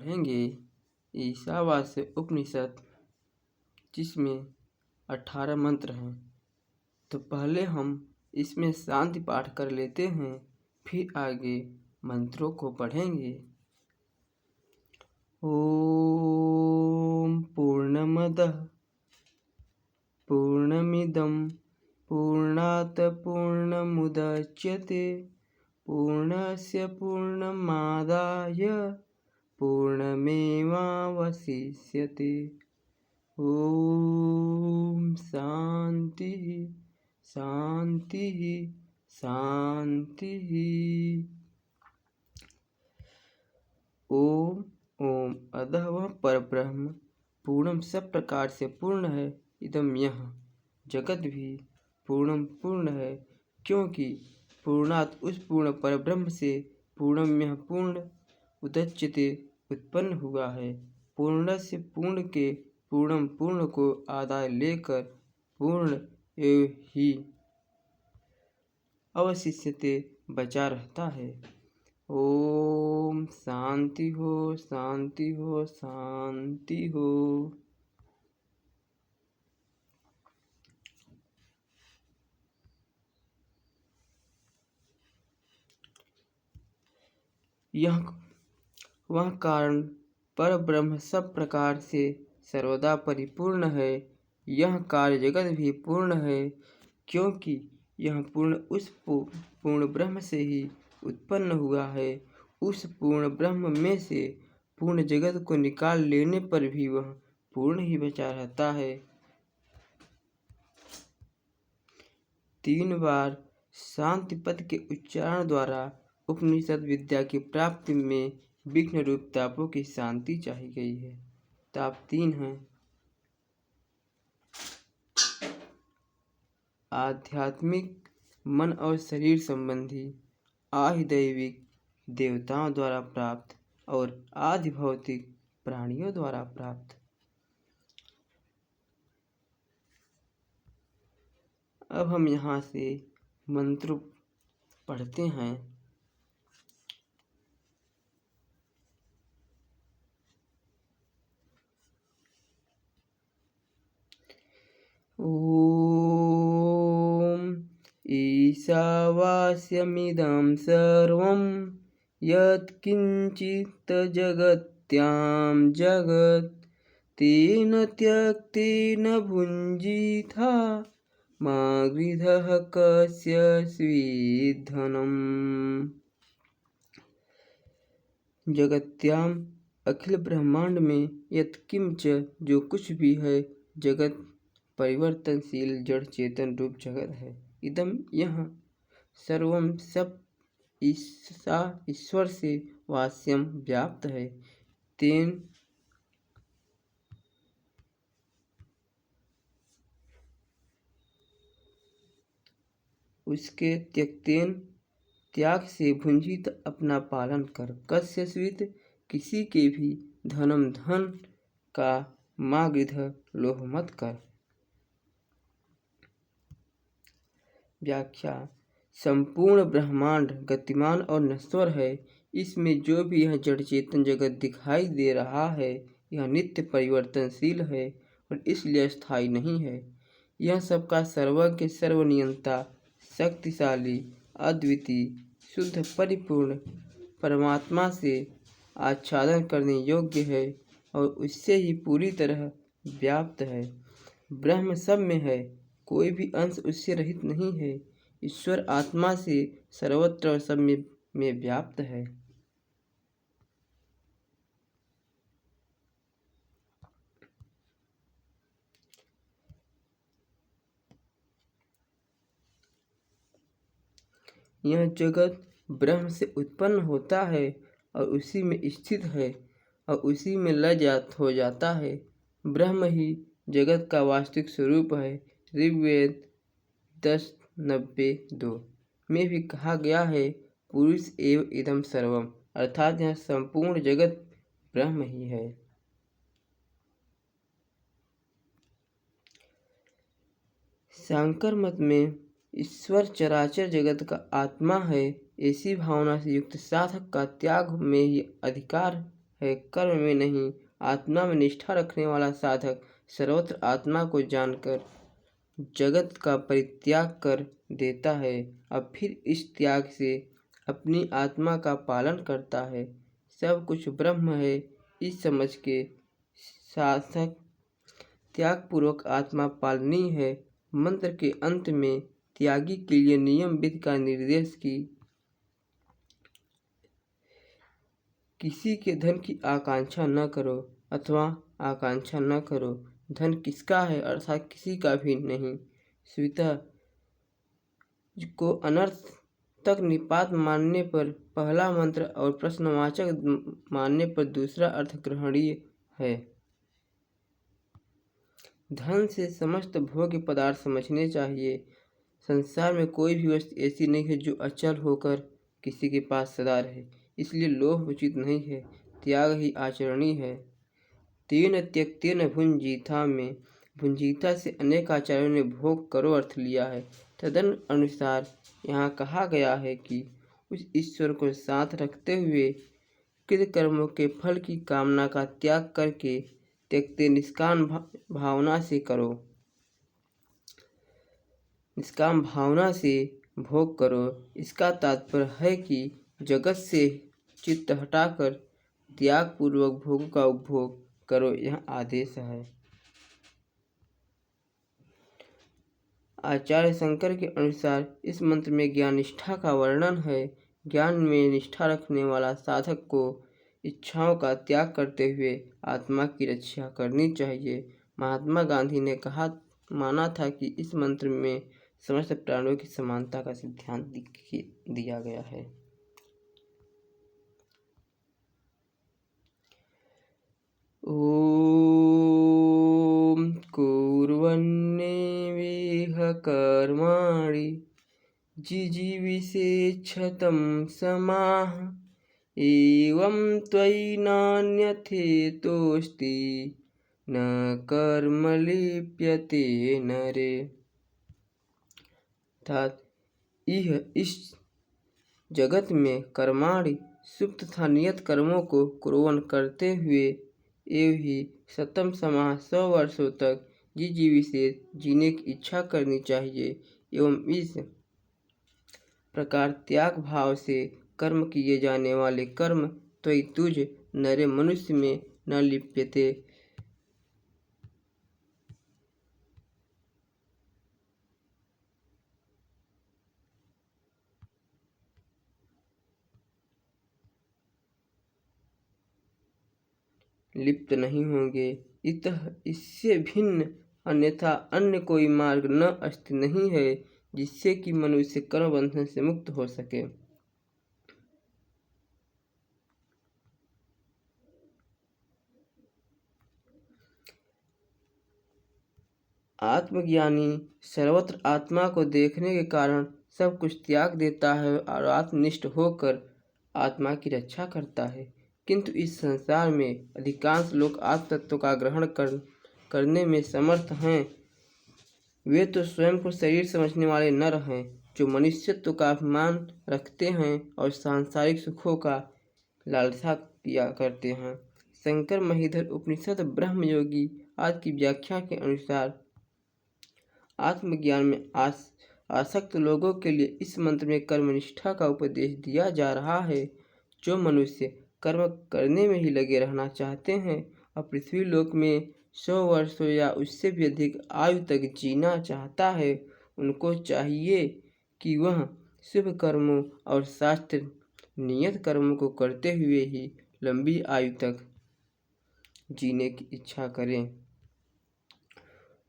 पढ़ेंगे ईशावास्य उपनिषद, जिसमें 18 मंत्र हैं। तो पहले हम इसमें शांति पाठ कर लेते हैं, फिर आगे मंत्रों को पढ़ेंगे। ओम पूर्णमदः पूर्णमिदं पूर्णात् पूर्णमुदच्यते पूर्णस्य पूर्णमादाय पूर्णमेवावशिष्यते। ओम शांति शांति शांति। ओम ओम अतः वह परब्रह्म पूर्णम सब प्रकार से पूर्ण है। इदम यह जगत भी पूर्णम पूर्ण है, क्योंकि पूर्णात उस पूर्ण परब्रह्म से पूर्णम यह पूर्ण उदच्यते उत्पन्न हुआ है। पूर्ण से पूर्ण के पूर्णम पूर्ण को आदाय लेकर पूर्ण एव ही अवशिष्यते बचा रहता है। ओम शांति हो शांति हो शांति हो। यह वह कारण पर ब्रह्म सब प्रकार से सर्वदा परिपूर्ण है। यह कार्य जगत भी पूर्ण है, क्योंकि यह पूर्ण उस पूर्ण ब्रह्म से ही उत्पन्न हुआ है। उस पूर्ण ब्रह्म में से पूर्ण जगत को निकाल लेने पर भी वह पूर्ण ही बचा रहता है। 3 बार शांति पद के उच्चारण द्वारा उपनिषद विद्या की प्राप्ति में विघ्न रूप तापों की शांति चाही गई है। ताप 3 हैं। आध्यात्मिक मन और शरीर संबंधी, आधिदैविक देवताओं द्वारा प्राप्त और आधि भौतिक प्राणियों द्वारा प्राप्त। अब हम यहाँ से मंत्र पढ़ते हैं। ओम ईशावास्यमिदं सर्वं यत्किञ्चित् जगत्यां जगत् तेन त्यक्तेन भुञ्जीथा मा गृधः कस्य स्वीद्धनम्। जगत्याम अखिल ब्रह्मांड में यत्किंच जो कुछ भी है जगत परिवर्तनशील जड़ चेतन रूप जगत है। इदम यह सर्वम सब ईश्वर से वास्यम व्याप्त है। तेन उसके त्यक्तेन त्याग से भुंजित अपना पालन कर। कस्य स्वित किसी के भी धनम धन का मागृध लोभ मत कर। व्याख्या। संपूर्ण ब्रह्मांड गतिमान और नश्वर है। इसमें जो भी यह जड़ चेतन जगत दिखाई दे रहा है यह नित्य परिवर्तनशील है और इसलिए स्थायी नहीं है। यह सबका सर्वज्ञ सर्वनियंता शक्तिशाली अद्वितीय शुद्ध परिपूर्ण परमात्मा से आच्छादन करने योग्य है और उससे ही पूरी तरह व्याप्त है। ब्रह्म सब में है, कोई भी अंश उससे रहित नहीं है। ईश्वर आत्मा से सर्वत्र और सब में व्याप्त है। यह जगत ब्रह्म से उत्पन्न होता है और उसी में स्थित है और उसी में हो जाता है। ब्रह्म ही जगत का वास्तविक स्वरूप है। ऋग्वेद 10:92 में भी कहा गया है पुरुष एव इदम सर्वम, अर्थात यह संपूर्ण जगत ब्रह्म ही है। शंकर मत में ईश्वर चराचर जगत का आत्मा है, ऐसी भावना से युक्त साधक का त्याग में ही अधिकार है, कर्म में नहीं। आत्मा में निष्ठा रखने वाला साधक सर्वत्र आत्मा को जानकर जगत का परित्याग कर देता है। अब फिर इस त्याग से अपनी आत्मा का पालन करता है। सब कुछ ब्रह्म है, इस समझ के साधक त्याग पूर्वक आत्मा पालनी है। मंत्र के अंत में त्यागी के लिए नियम विधि का निर्देश की किसी के धन की आकांक्षा न करो अथवा आकांक्षा न करो। धन किसका है अर्थात किसी का भी नहीं। स्वीता को अनर्थ तक निपात मानने पर पहला मंत्र और प्रश्नवाचक मानने पर दूसरा अर्थ ग्रहणीय है। धन से समस्त भोग्य पदार्थ समझने चाहिए। संसार में कोई भी वस्तु ऐसी नहीं है जो अचल होकर किसी के पास सदा रहे, इसलिए लोभ उचित नहीं है, त्याग ही आचरणीय है। तेन त्यक्तेन भुंजीथा में भुंजीथा से अनेक आचार्यों ने भोग करो अर्थ लिया है। तदन अनुसार यहाँ कहा गया है कि उस ईश्वर को साथ रखते हुए कृत कर्मों के फल की कामना का त्याग करके त्यक्ते निष्काम भावना से करो, निष्काम भावना से भोग करो। इसका तात्पर्य है कि जगत से चित्त हटाकर त्याग पूर्वक भोग का उपभोग करो, यह आदेश है। आचार्य शंकर के अनुसार इस मंत्र में ज्ञान निष्ठा का वर्णन है। ज्ञान में निष्ठा रखने वाला साधक को इच्छाओं का त्याग करते हुए आत्मा की रक्षा करनी चाहिए। महात्मा गांधी ने माना था कि इस मंत्र में समस्त प्राणियों की समानता का सिद्धांत दिया गया है। ओम कुर्वन्नेवेह कर्माणि जिजीविषेच्छतं समाः एवं त्वयि नान्यथेतोऽस्ति न कर्म लिप्यते नरे। अर्थात इस जगत में कर्माणि शुभ तथा नियत कर्मों को कुर्वन् करते हुए एवं ही शतम समाह 100 वर्षों तक जीवी से जीने की इच्छा करनी चाहिए। एवं इस प्रकार त्याग भाव से कर्म किए जाने वाले कर्म त्वयि तुझ नरे मनुष्य में न लिप्यते, लिप्त नहीं होंगे। इतः इससे भिन्न अन्यथा अन्य कोई मार्ग न अस्ति नहीं है जिससे कि मनुष्य कर्म बंधन से मुक्त हो सके। आत्मज्ञानी सर्वत्र आत्मा को देखने के कारण सब कुछ त्याग देता है और आत्मनिष्ठ होकर आत्मा की रक्षा करता है। किंतु इस संसार में अधिकांश लोग आत्म तत्व का ग्रहण करने में समर्थ हैं। वे तो स्वयं को शरीर समझने वाले नर हैं जो मनुष्यत्व का अभिमान रखते हैं और सांसारिक सुखों का लालसा किया करते हैं। शंकर महिधर उपनिषद ब्रह्मयोगी आदि की व्याख्या के अनुसार आत्मज्ञान में आसक्त लोगों के लिए इस मंत्र में कर्मनिष्ठा का उपदेश दिया जा रहा है। जो मनुष्य कर्म करने में ही लगे रहना चाहते हैं और पृथ्वी लोक में 100 वर्षों या उससे भी अधिक आयु तक जीना चाहता है, उनको चाहिए कि वह शुभ कर्मों और शास्त्र नियत कर्मों को करते हुए ही लंबी आयु तक जीने की इच्छा करें।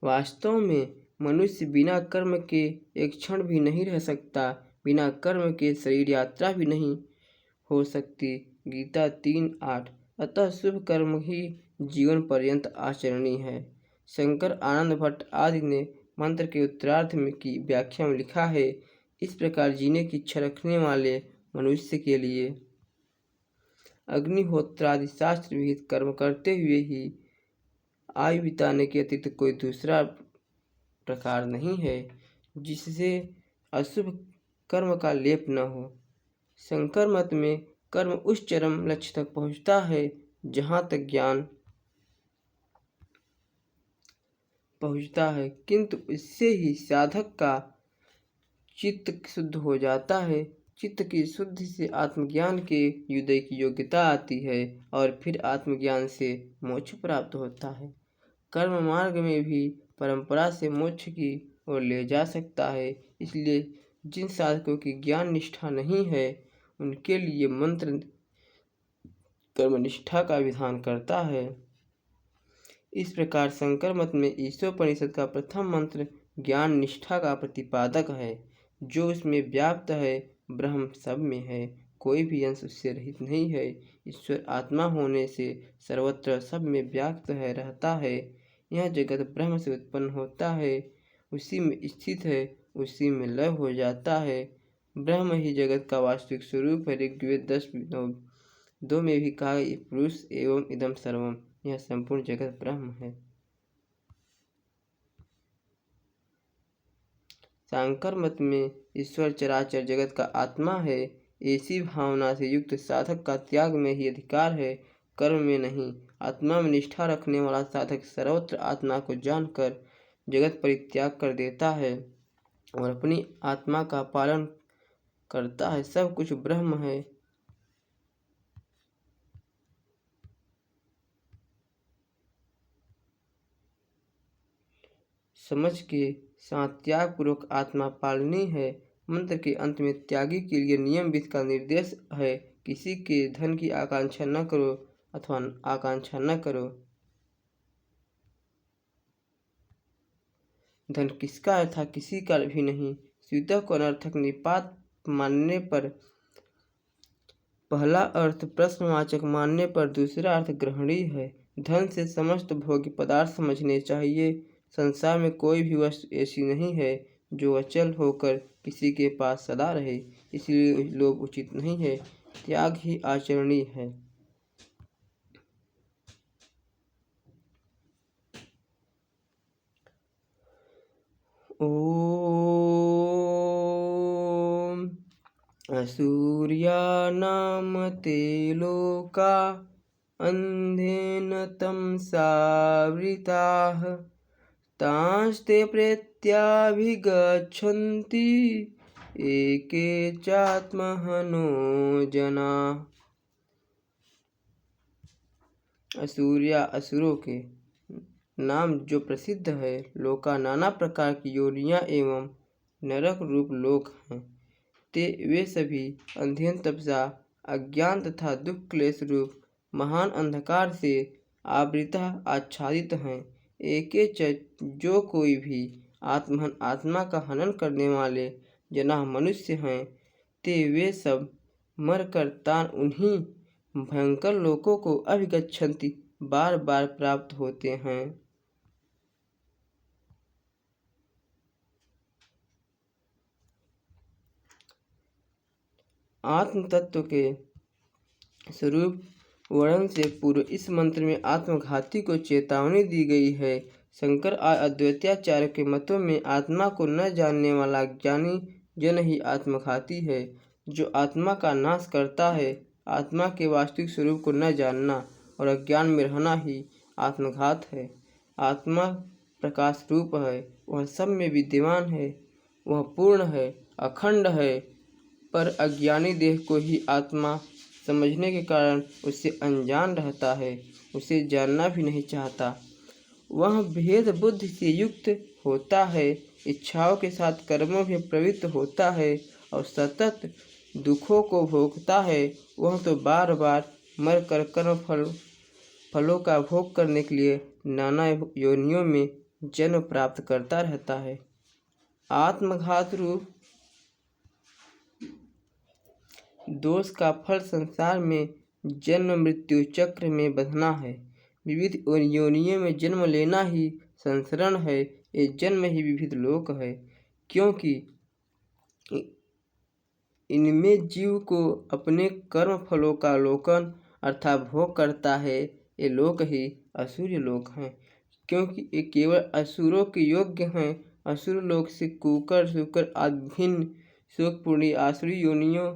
वास्तव में मनुष्य बिना कर्म के एक क्षण भी नहीं रह सकता। बिना कर्म के शरीर यात्रा भी नहीं हो सकती। गीता 3:8। अतः शुभ कर्म ही जीवन पर्यंत आचरणीय है। शंकर आनंद भट्ट आदि ने मंत्र के उत्तरार्ध में की व्याख्या में लिखा है, इस प्रकार जीने की इच्छा रखने वाले मनुष्य के लिए अग्निहोत्रादि शास्त्र विहित कर्म करते हुए ही आयु बिताने के अतिरिक्त कोई दूसरा प्रकार नहीं है जिससे अशुभ कर्म का लेप न हो। शंकर मत में कर्म उस चरम लक्ष्य तक पहुँचता है जहाँ तक ज्ञान पहुँचता है, किंतु इससे ही साधक का चित्त शुद्ध हो जाता है। चित्त की शुद्धि से आत्मज्ञान के उदय की योग्यता आती है और फिर आत्मज्ञान से मोक्ष प्राप्त होता है। कर्म मार्ग में भी परंपरा से मोक्ष की ओर ले जा सकता है। इसलिए जिन साधकों की ज्ञान निष्ठा नहीं है, उनके लिए मंत्र कर्म निष्ठा का विधान करता है। इस प्रकार शंकर मत में ईशोपनिषद का प्रथम मंत्र ज्ञान निष्ठा का प्रतिपादक है। जो उसमें व्याप्त है, ब्रह्म सब में है, कोई भी अंश उससे रहित नहीं है। ईश्वर आत्मा होने से सर्वत्र सब में व्याप्त है, रहता है। यह जगत ब्रह्म से उत्पन्न होता है, उसी में स्थित है, उसी में लय हो जाता है। ब्रह्म ही जगत का वास्तविक स्वरूप है। ऋग्वेद 10:2 में भी कहा, पुरुष एवं इदम सर्वम, यह संपूर्ण जगत ब्रह्म है। शांकर मत में ईश्वर चराचर जगत का आत्मा है। ऐसी भावना से युक्त साधक का त्याग में ही अधिकार है, कर्म में नहीं। आत्मा में निष्ठा रखने वाला साधक सर्वत्र आत्मा को जानकर जगत परित्याग कर देता है और अपनी आत्मा का पालन करता है। सब कुछ ब्रह्म है। समझ के साथ त्याग पूर्वक आत्मा पालनी है। मंत्र के अंत में त्यागी के लिए नियम विधि का निर्देश है। किसी के धन की आकांक्षा न करो अथवा आकांक्षा न करो। धन किसका है था, किसी का भी नहीं। स्वीता को अनर्थक निपात मानने पर पहला अर्थ प्रश्नवाचक मानने पर दूसरा अर्थ ग्रहणीय है। धन से समस्त भोग्य पदार्थ समझने चाहिए। संसार में कोई भी वस्तु ऐसी नहीं है जो अचल होकर किसी के पास सदा रहे, इसलिए लोभ उचित नहीं है। त्याग ही आचरणीय है। ओम असूर्या नाम ते लोका अंधेन तमसावृताः तांस्ते प्रेत्याभिगच्छन्ति एके चात्महनो जनाः। असूर्या असुरों के नाम जो प्रसिद्ध है, लोका नाना प्रकार की योनियां एवं नरक रूप लोक हैं। ते वे सभी अंधेन तपसा अज्ञान तथा दुख क्लेश रूप महान अंधकार से आवृता आच्छादित हैं। एके च जो कोई भी आत्महन आत्मा का हनन करने वाले जना मनुष्य हैं, ते वे सब मरकर तान उन्हीं भयंकर लोकों को अभिगच्छन्ति बार बार प्राप्त होते हैं। आत्म तत्व के स्वरूप वर्णन से पूर्व इस मंत्र में आत्मघाती को चेतावनी दी गई है। शंकर अद्वैताचार्य के मतों में आत्मा को न जानने वाला अज्ञानी जन ही आत्मघाती है। जो आत्मा का नाश करता है, आत्मा के वास्तविक स्वरूप को न जानना और अज्ञान में रहना ही आत्मघात है। आत्मा प्रकाश रूप है, वह सब में विद्यमान है, वह पूर्ण है, अखंड है, पर अज्ञानी देह को ही आत्मा समझने के कारण उससे अनजान रहता है, उसे जानना भी नहीं चाहता। वह भेद बुद्धि से युक्त होता है, इच्छाओं के साथ कर्मों में प्रवृत्त होता है और सतत दुखों को भोगता है। वह तो बार बार मर कर कर्म फलों का भोग करने के लिए नाना योनियों में जन्म प्राप्त करता रहता है। आत्मघात रूप दोष का फल संसार में जन्म मृत्यु चक्र में बंधना है। विविध योनियों में जन्म लेना ही संसरण है। ये जन्म ही विविध लोक है, क्योंकि इनमें जीव को अपने कर्म फलों का अवलोकन अर्थात भोग करता है। ये लोक ही असुर लोक हैं, क्योंकि ये केवल असुरों के योग्य हैं। असुर लोक से कुकर शुकर आदि भिन्न शोकपूर्णी आसुरी योनियों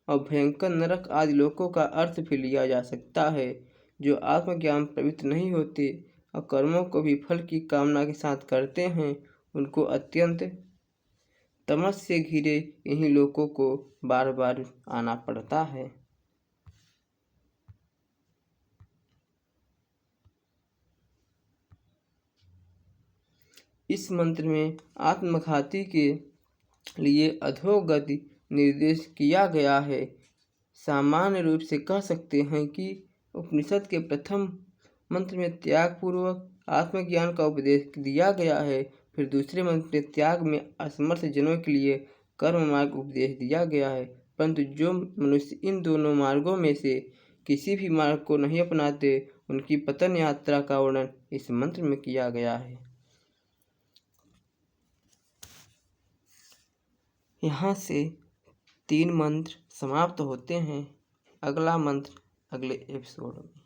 और भयंकर नरक आदि लोकों का अर्थ भी लिया जा सकता है। जो आत्मज्ञान प्रवृत्त नहीं होते और कर्मों को भी फल की कामना के साथ करते हैं, उनको अत्यंत तमस से घिरे इन्हीं लोगों को बार बार आना पड़ता है। इस मंत्र में आत्मघाती के लिए अधोगति निर्देश किया गया है। सामान्य रूप से कह सकते हैं कि उपनिषद के प्रथम मंत्र में त्याग पूर्वक आत्मज्ञान का उपदेश दिया गया है, फिर दूसरे मंत्र में त्याग में असमर्थ जनों के लिए कर्म मार्ग उपदेश दिया गया है। परंतु जो मनुष्य इन दोनों मार्गों में से किसी भी मार्ग को नहीं अपनाते, उनकी पतन यात्रा का वर्णन इस मंत्र में किया गया है। यहाँ से 3 मंत्र समाप्त होते हैं। अगला मंत्र अगले एपिसोड में।